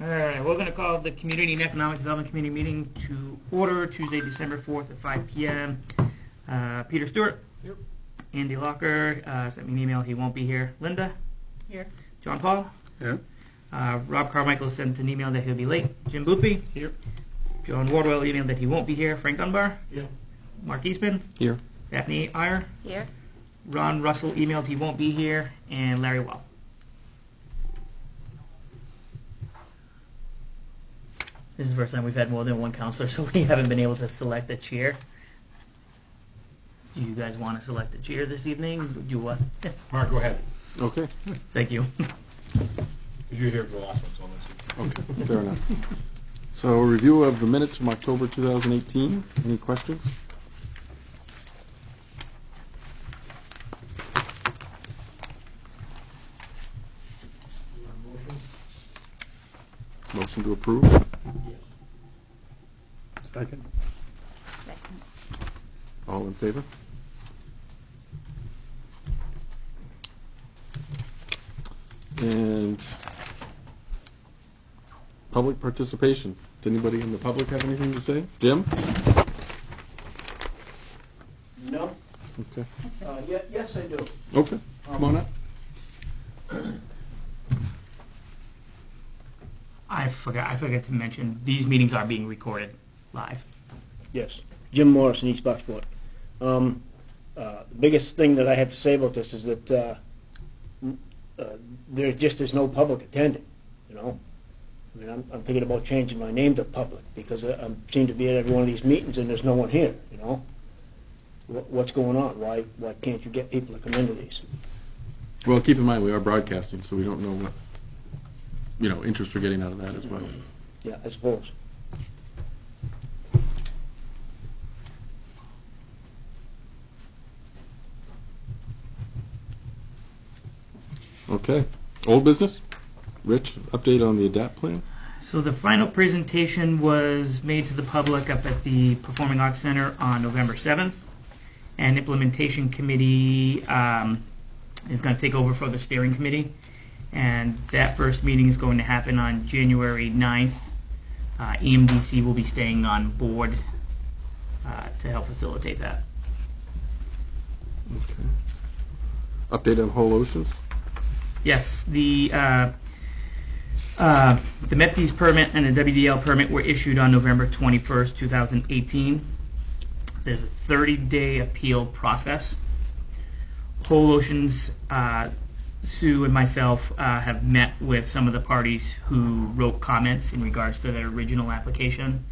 All right, we're going to call the Community and Economic Development Committee meeting to order Tuesday, December 4th at 5 p.m. Peter Stewart. Yep. Andy Locker sent me an email. He won't be here. Linda. Here. John Paul. Yeah. Rob Carmichael sent an email that he'll be late. Jim Boopy. Here. John Wardwell emailed that he won't be here. Frank Dunbar. Yeah. Mark Eastman. Here. Daphne Iyer. Here. Ron Russell emailed he won't be here. And Larry Well. This is the first time we've had more than one counselor, so we haven't been able to select a chair. Do you guys want to select a chair this evening? Do you want? Mark, go ahead. Okay. Thank you. You're here for the last one, so let's see. Okay, fair enough. So, review of the minutes from October 2018. Any questions? Motion to approve. Second. Second. All in favor? And public participation. Does anybody in the public have anything to say? Jim? No. Okay. Yes, I do. Okay. Come on up. I forgot to mention these meetings are being recorded live. Yes. Jim Morrison, East Bucksport. The biggest thing that I have to say about this is that there just is no public attending, you know. I mean, I'm thinking about changing my name to public because I seem to be at every one of these meetings and there's no one here, you know. What's going on? Why can't you get people to come into these? Well, keep in mind we are broadcasting, so we don't know what interest we're getting out of that as well. Yeah, I suppose. Okay. Old business? Rich, update on the ADAPT plan? So the final presentation was made to the public up at the Performing Arts Center on November 7th. And Implementation Committee is going to take over for the steering committee. And that first meeting is going to happen on January 9th. EMDC will be staying on board to help facilitate that. Okay. Update on Whole Oceans? Yes, the MEPD's permit and the WDL permit were issued on November 21st, 2018. There's a 30-day appeal process. Whole Oceans, Sue and myself have met with some of the parties who wrote comments in regards to their original application,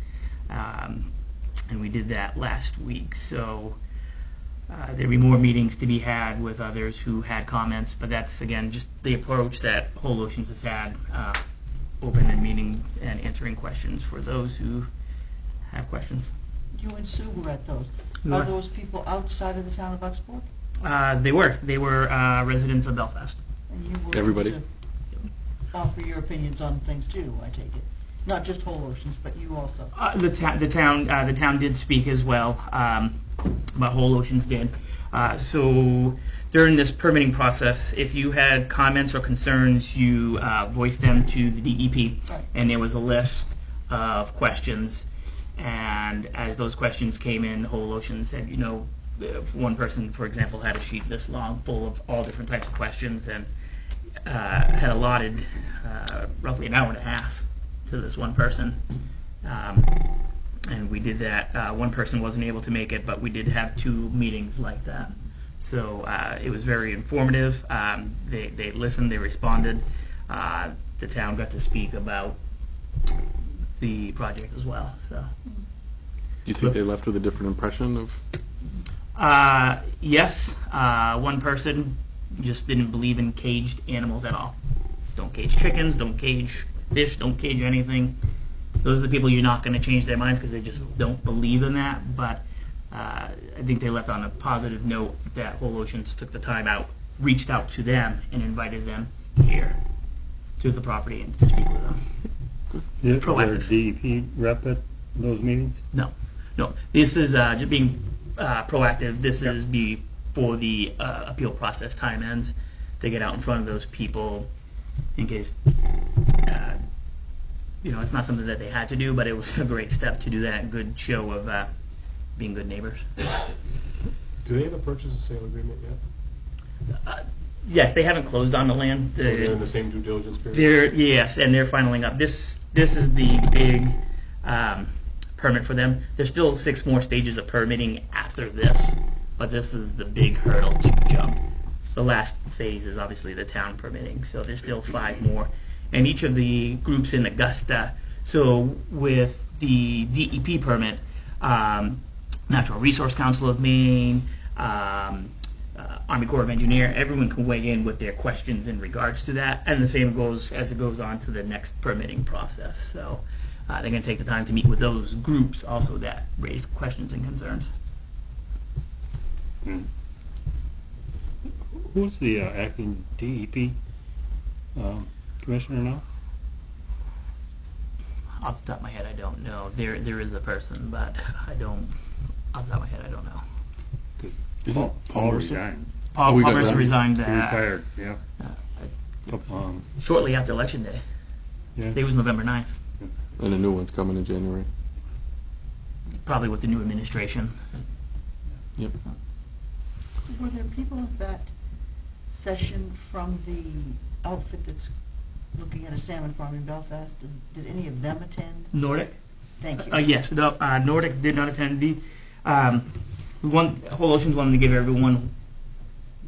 and we did that last week. So there'll be more meetings to be had with others who had comments, but that's, again, just the approach that Whole Oceans has had, open and meeting and answering questions for those who have questions. You and Sue were at those. We Are were. those people outside of the town of Bucksport? They were residents of Belfast. And you were Everybody? able to offer your opinions on things too, I take it. Not just Whole Oceans, but you also. The town did speak as well, but Whole Oceans did. So during this permitting process, if you had comments or concerns, you voiced them to the DEP, Right. and there was a list of questions. And as those questions came in, Whole Oceans said, if one person, for example, had a sheet this long full of all different types of questions and had allotted roughly an hour and a half to this one person. And we did that. One person wasn't able to make it, but we did have 2 meetings like that. So it was very informative. They listened, they responded. The town got to speak about the project as well. So. Do you think they left with a different impression of? Yes. One person just didn't believe in caged animals at all. Don't cage chickens, don't cage fish, don't cage anything. Those are the people you're not going to change their minds because they just don't believe in that. But I think they left on a positive note that Whole Oceans took the time out, reached out to them, and invited them here to the property and to speak with them. Is there a Proactive. DEP rep at those meetings? No. This is just being proactive. This is before the appeal process time ends, to get out in front of those people in case it's not something that they had to do, but it was a great step to do that. Good show of being good neighbors. Do they have a purchase and sale agreement yet? Yes, they haven't closed on the land. So they're in the same due diligence period? And they're finaling up. This is the big permit for them. There's still 6 more stages of permitting after this, but this is the big hurdle to jump. The last phase is obviously the town permitting, so there's still 5 more. And each of the groups in Augusta, so with the DEP permit, Natural Resource Council of Maine, Army Corps of Engineer, everyone can weigh in with their questions in regards to that, and the same goes as it goes on to the next permitting process. So they're going to take the time to meet with those groups also that raised questions and concerns. Who's the acting DEP commissioner now? Off the top of my head, I don't know. There is a person, but I don't. Off the top of my head, I don't know. Isn't Paul resigned. Paul we got Palmerson that. resigned He retired, yeah. Shortly after Election Day. I Yeah. think it was November 9th, And a new one's coming in January. probably with the new administration. Yep. So were there people at that session from the outfit that's looking at a salmon farm in Belfast? Did any of them attend? Nordic? Thank you. Yes, Nordic did not attend. Whole Oceans wanted to give everyone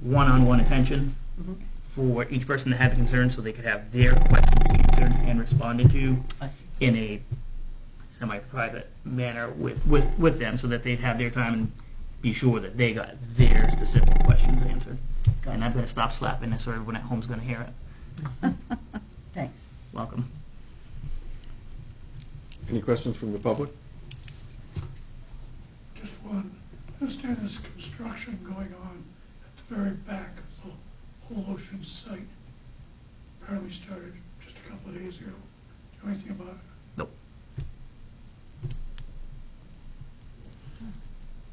one-on-one attention Mhm. for each person that had the concern so they could have their questions answered and responded to I see. in a semi-private manner with them so that they'd have their time and be sure that they got their specific questions answered. Got And it. I'm going to stop slapping this so everyone at home's going to hear it. Thanks. Welcome. Any questions from the public? Just one. I understand there's construction going on at the very back of the Whole Ocean site. Apparently started just a couple of days ago. Do you know anything about it? Nope.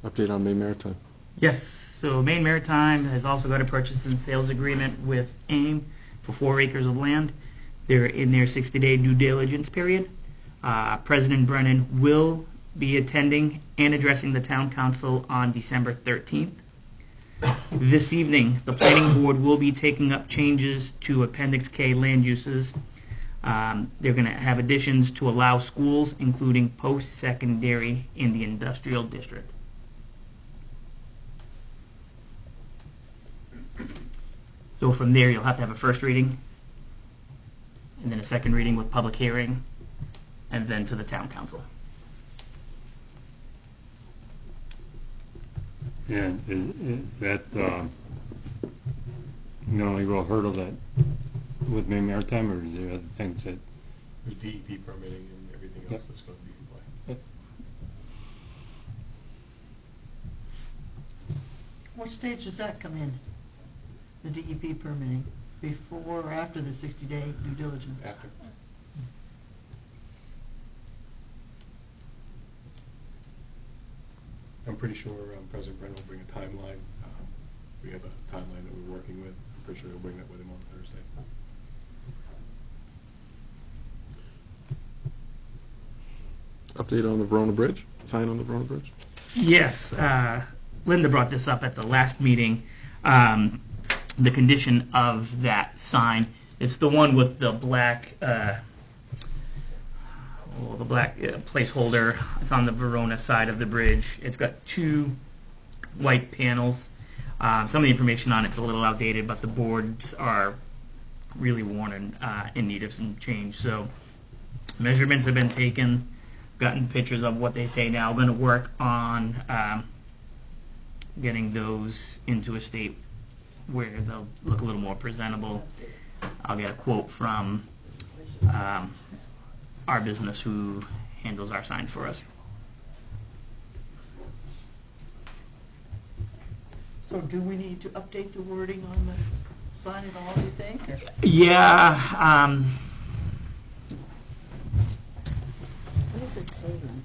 Update on Maine Maritime. Yes, so Maine Maritime has also got a purchase and sales agreement with AIM for 4 acres of land. They're in their 60-day due diligence period. President Brennan will be attending and addressing the town council on December 13th. This evening, the planning board will be taking up changes to Appendix K land uses. They're going to have additions to allow schools, including post-secondary in the industrial district. So from there, you'll have to have a first reading, and then a second reading with public hearing, and then to the town council. And is that the only real hurdle that with Maine Maritime, or is there other things that? There's DEP permitting and everything else Yep. that's going to be in play. What stage does that come in? The DEP permitting, before or after the 60-day due diligence? After. I'm pretty sure President Brennan will bring a timeline. We have a timeline that we're working with. I'm pretty sure he'll bring that with him on Thursday. Update on the Verona Bridge? Sign on the Verona Bridge? Yes, Linda brought this up at the last meeting. The condition of that sign, it's the one with the black, placeholder. It's on the Verona side of the bridge. It's got 2 white panels. Some of the information on it's a little outdated, but the boards are really worn and in need of some change. So measurements have been taken, gotten pictures of what they say now. Going to work on getting those into a state where they'll look a little more presentable. I'll get a quote from our business who handles our signs for us. So do we need to update the wording on the sign at all, do you think? Or- Yeah, What does it say then?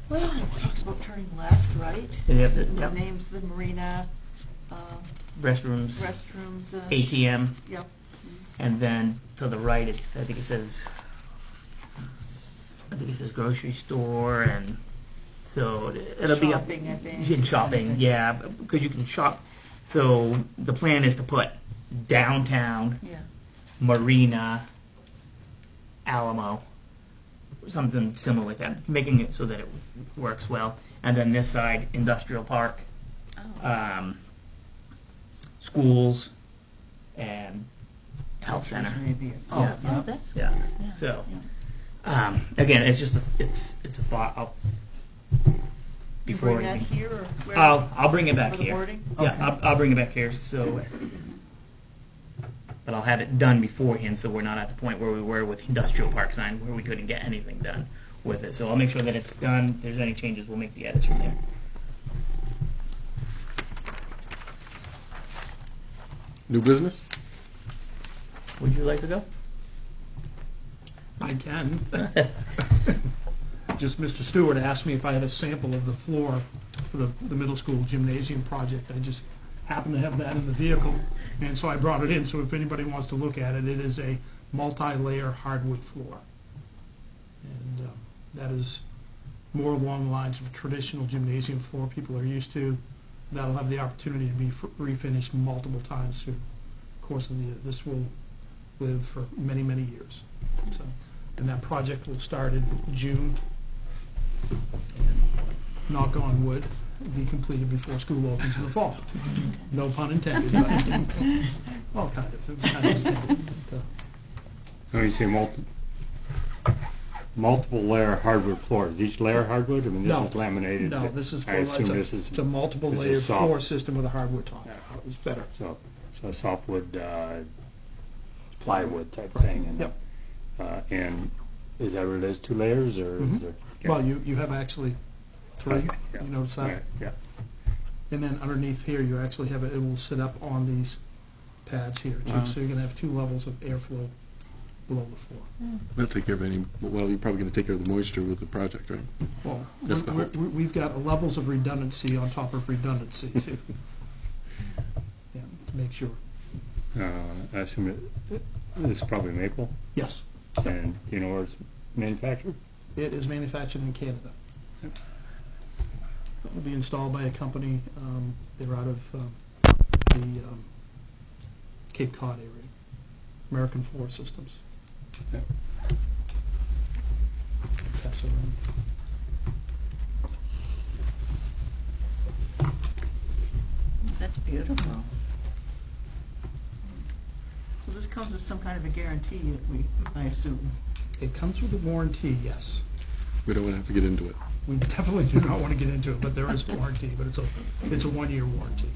Well, it talks about turning left, right? yep, And yep. it names the marina, Restrooms, restrooms. ATM, Yep. and then to the right, I think it says I think it says grocery store, and so it'll be up Shopping, I think. in shopping, yeah, because you can shop. So the plan is to put downtown, Yeah. Marina, Alamo, something similar like that, making it so that it works well. And then this side, industrial park, schools, and health center. Maybe. Yeah. Oh, that's nice. Yeah. Yeah. So, Yeah. again, it's just it's a thought. You Before bring that we- here or where? I'll bring it back For the here. wording? Yeah, Okay. I'll bring it back here. So, but I'll have it done beforehand, so we're not at the point where we were with industrial park sign, where we couldn't get anything done with it. So I'll make sure that it's done. If there's any changes, we'll make the edits from there. New business? Would you like to go? I can. Just Mr. Stewart asked me if I had a sample of the floor for the middle school gymnasium project. I just happened to have that in the vehicle, and so I brought it in. So if anybody wants to look at it, it is a multi-layer hardwood floor. And that is more along the lines of a traditional gymnasium floor people are used to. That'll have the opportunity to be refinished multiple times through the course of the year. This will live for many, many years. So, and that project will start in June, and knock on wood, be completed before school opens in the fall. No pun intended, but, well, kind of, it was kind of intended. But, When you say multiple layer hardwood floors, each layer hardwood? I mean, this No. is laminated. No, this is, I assume this is it's a multiple this is layered soft. floor system with a hardwood top. Yeah. It's better. So softwood, plywood type thing. And, Yep. and is that what it is, 2 layers, or Mhm. is there? Well, you have actually 3, Okay, yeah. you notice All that? right, yeah. And then underneath here, you actually have it will sit up on these pads here too. Wow. So you're gonna have 2 levels of airflow below the floor. That'll take care of any, well, you're probably gonna take care of the moisture with the project, right? Well, That's the hope. we've got levels of redundancy on top of redundancy too. Yeah, to make sure. I assume this is probably maple, Yes, and do you know where it's manufactured? it is manufactured in Canada. It will be installed by a company, they're out of the Cape Cod area, American Floor Systems. Yeah. Pass it around. That's beautiful. So this comes with some kind of a guarantee, I assume. It comes with a warranty, yes. We don't wanna have to get into it. We definitely do not want to get into it, but there is a warranty, but it's a 1-year warranty.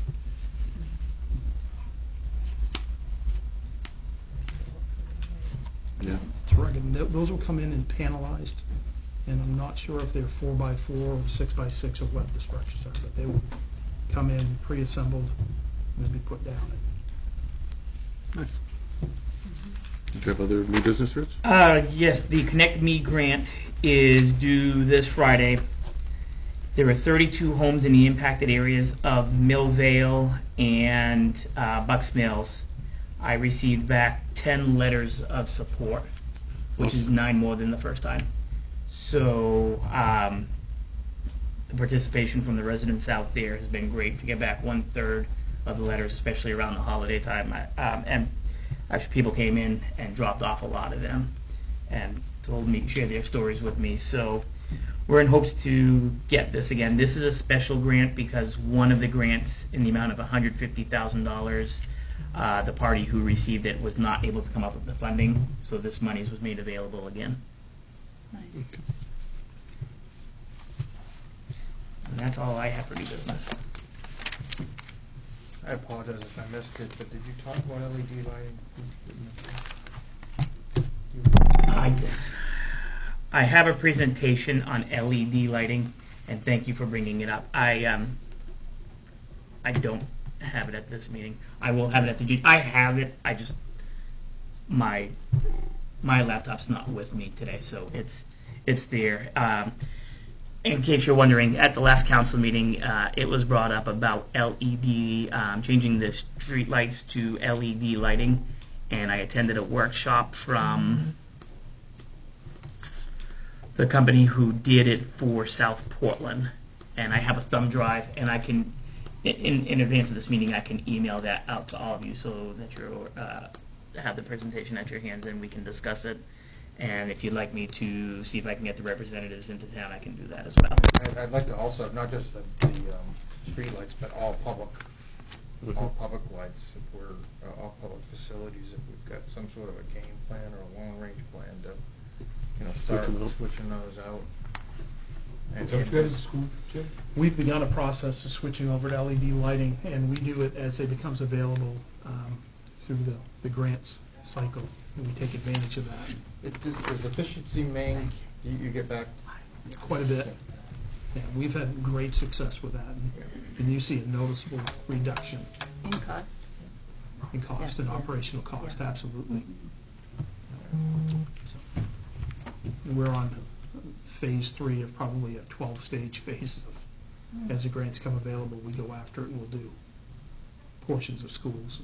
Yeah. It's rugged, and those will come in panelized, and I'm not sure if they're 4x4 or 6x6 or what the structures are, but they will come in pre-assembled and then be put down. Nice. Do you have other new business, Rich? Yes, the Connect Me grant is due this Friday. There are 32 homes in the impacted areas of Millvale and Bucks Mills. I received back 10 letters of support, which is 9 more than the first time. So the participation from the residents out there has been great to get back 1/3 of the letters, especially around the holiday time. And actually, people came in and dropped off a lot of them and told me, share their stories with me. So we're in hopes to get this again. This is a special grant because one of the grants in the amount of $150,000, the party who received it was not able to come up with the funding, so this money was made available again. Nice. And that's all I have for new business. I apologize if I missed it, but did you talk about LED lighting? I have a presentation on LED lighting, and thank you for bringing it up. I don't have it at this meeting. I will have it at the. I have it. I just my laptop's not with me today, so it's there. In case you're wondering, at the last council meeting, it was brought up about LED, changing the street lights to LED lighting, and I attended a workshop from the company who did it for South Portland, and I have a thumb drive, and I can, in advance of this meeting, I can email that out to all of you so that you have the presentation at your hands, and we can discuss it. And if you'd like me to see if I can get the representatives into town, I can do that as well. I'd like to also, not just the street lights, but all public lights, if we're, all public facilities, if we've got some sort of a game plan or a long-range plan to, start switching those out. Is that what you got at the school, Jim? We've begun a process of switching over to LED lighting, and we do it as it becomes available through the grants cycle, and we take advantage of that Is efficiency main, you get back? quite a bit. Yeah, we've had great success with that, and you see a noticeable reduction In cost. in cost and operational cost, absolutely. So, we're on phase 3 of probably a 12-stage phase of, as the grants come available, we go after it and we'll do portions of schools.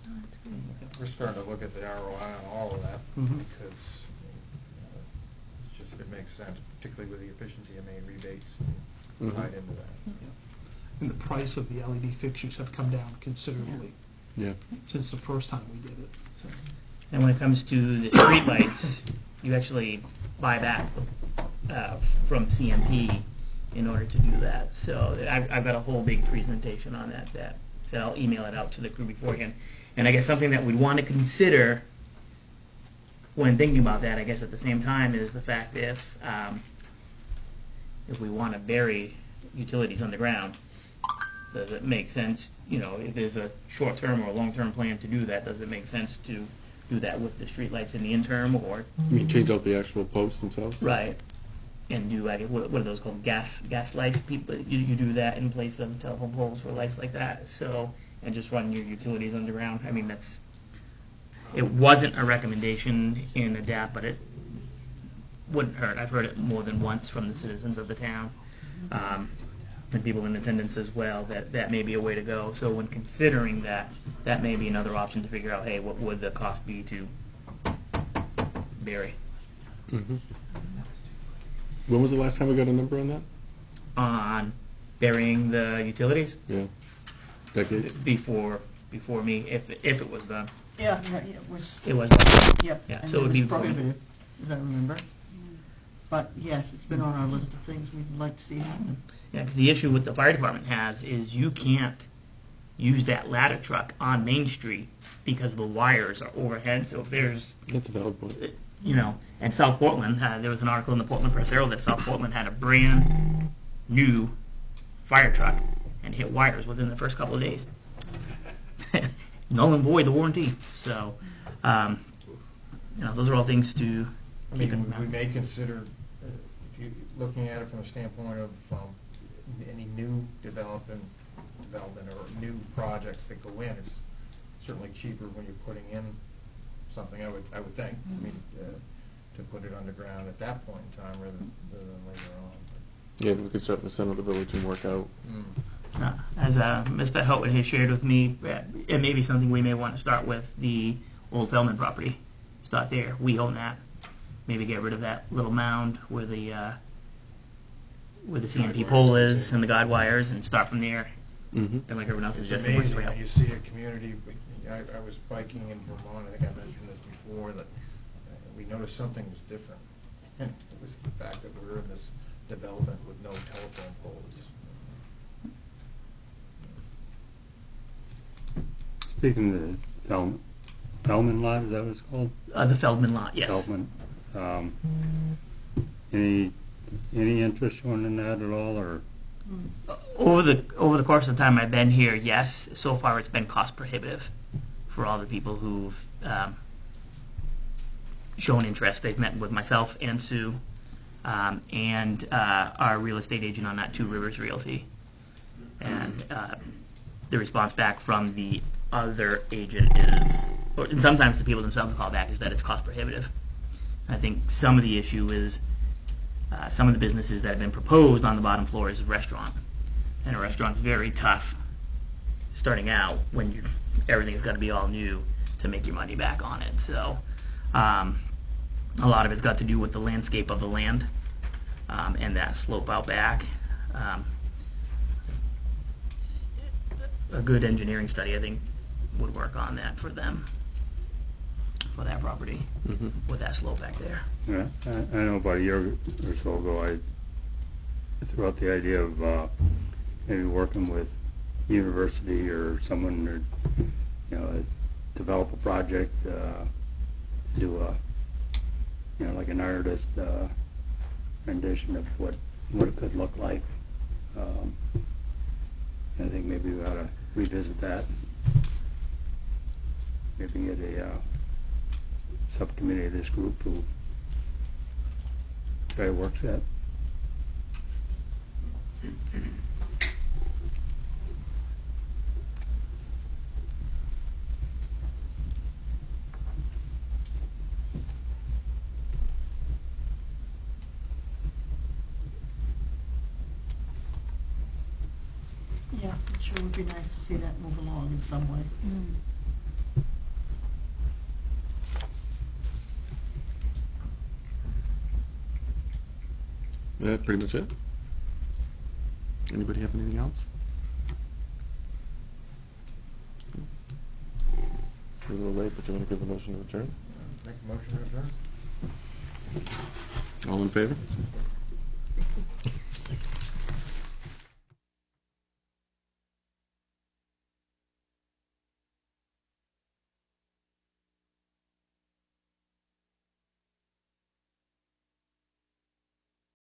Oh, that's great. We're starting to look at the ROI on all of that, Mhm. because it's just, it makes sense, particularly with the efficiency of main rebates tied into that. And the price of the LED fixtures have come down considerably Yeah. since the first time we did it. So, And when it comes to the streetlights, you actually buy back from CMP in order to do that. So I've got a whole big presentation on that. So I'll email it out to the crew beforehand. And I guess something that we'd want to consider when thinking about that, I guess at the same time, is the fact that if we want to bury utilities underground, does it make sense, if there's a short-term or a long-term plan to do that, does it make sense to do that with the streetlights in the interim, or? You mean change out the actual posts themselves? Right. And do, like, what are those called, gas lights? People, you do that in place of telephone poles for lights like that, so, and just run your utilities underground. I mean, it wasn't a recommendation in ADAPT, but it wouldn't hurt. I've heard it more than once from the citizens of the town, and people in attendance as well, that may be a way to go. So when considering that may be another option to figure out, hey, what would the cost be to bury? Mm-hmm. When was the last time we got a number on that? On burying the utilities? Yeah. Decades? Before me, if it was done. Yeah, right, it was, It was. yep. Yeah, And so it it would was be- prohibitive, as I remember. But yes, it's been on our list of things we'd like to see happen. Yeah, because the issue with the fire department has is you can't use that ladder truck on Main Street because the wires are overhead. So if there's, That's a valid point. and South Portland, there was an article in the Portland Press Herald that South Portland had a brand new fire truck and hit wires within the first couple of days. Null and void the warranty. So, those are all things to I keep in mean, we mind. may consider, if you, looking at it from the standpoint of any new development or new projects that go in, it's certainly cheaper when you're putting in something, I would think, I mean, to put it underground at that point in time rather than later on. Yeah, we could start in the center of the village and work out. As Mr. Houghton has shared with me, it may be something we may want to start with the old Feldman property. Start there. We own that. Maybe get rid of that little mound where the CMP pole is and the guide wires, and start from there. Mm-hmm. And like everyone else is It's just amazing trail. when you see a community, I was biking in Vermont, I think I mentioned this before, that we noticed something was different. And it was the fact that we were in this development with no telephone poles. Speaking of the Feldman lot, is that what it's called? The Feldman lot, yes. Feldman. Any interest shown in that at all, or? Over the course of the time I've been here, yes. So far, it's been cost prohibitive for all the people who've shown interest. They've met with myself and Sue, and our real estate agent on that, Two Rivers Realty, and the response back from the other agent is, and sometimes the people themselves call back, is that it's cost prohibitive. I think some of the issue is some of the businesses that have been proposed on the bottom floor is a restaurant, and a restaurant's very tough starting out when everything's got to be all new to make your money back on it. So a lot of it's got to do with the landscape of the land. and that slope out back. A good engineering study, I think, would work on that for them, for that property, Mhm. with that slope back there. Yeah, I know about a year or so ago, I threw out the idea of maybe working with university or someone, or, you know, develop a project, do a, you know, like an artist rendition of what it could look like. I think maybe we ought to revisit that. Maybe get a subcommittee of this group who try to work that. Yeah, it sure would be nice to see that move along in some way. That pretty much it? Anybody have anything else? We're a little late, but you want to give a motion to adjourn? Make a motion to adjourn? All in favor?